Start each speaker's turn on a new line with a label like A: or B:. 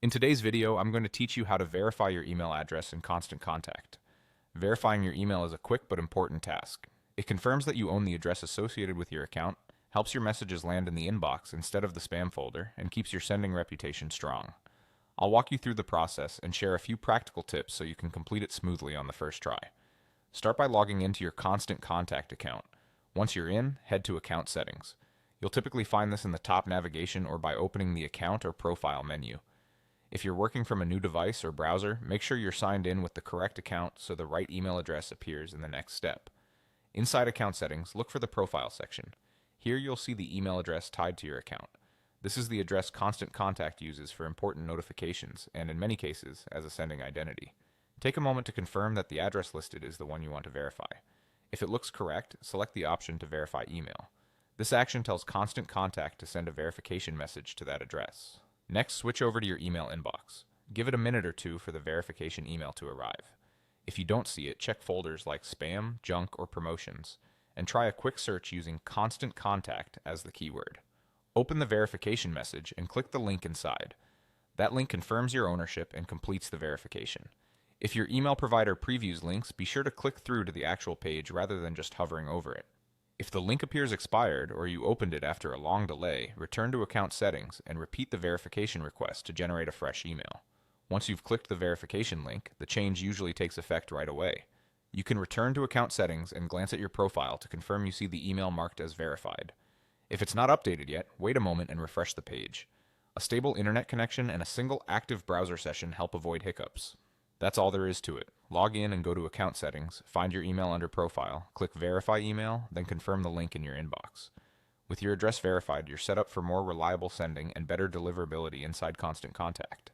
A: In today's video, I'm going to teach you how to verify your email address in Constant Contact. Verifying your email is a quick but important task. It confirms that you own the address associated with your account, helps your messages land in the inbox instead of the spam folder, and keeps your sending reputation strong. I'll walk you through the process and share a few practical tips so you can complete it smoothly on the first try. Start by logging into your Constant Contact account. Once you're in, head to Account Settings. You'll typically find this in the top navigation or by opening the Account or Profile menu. If you're working from a new device or browser, make sure you're signed in with the correct account so the right email address appears in the next step. Inside Account Settings, look for the Profile section. Here you'll see the email address tied to your account. This is the address Constant Contact uses for important notifications and, in many cases, as a sending identity. Take a moment to confirm that the address listed is the one you want to verify. If it looks correct, select the option to verify email. This action tells Constant Contact to send a verification message to that address. Next, switch over to your email inbox. Give it a minute or two for the verification email to arrive. If you don't see it, check folders like spam, junk, or promotions, and try a quick search using Constant Contact as the keyword. Open the verification message and click the link inside. That link confirms your ownership and completes the verification. If your email provider previews links, be sure to click through to the actual page rather than just hovering over it. If the link appears expired or you opened it after a long delay, return to Account Settings and repeat the verification request to generate a fresh email. Once you've clicked the verification link, the change usually takes effect right away. You can return to Account Settings and glance at your profile to confirm you see the email marked as verified. If it's not updated yet, wait a moment and refresh the page. A stable internet connection and a single active browser session help avoid hiccups. That's all there is to it. Log in and go to Account Settings, find your email under Profile, click Verify Email, then confirm the link in your inbox. With your address verified, you're set up for more reliable sending and better deliverability inside Constant Contact.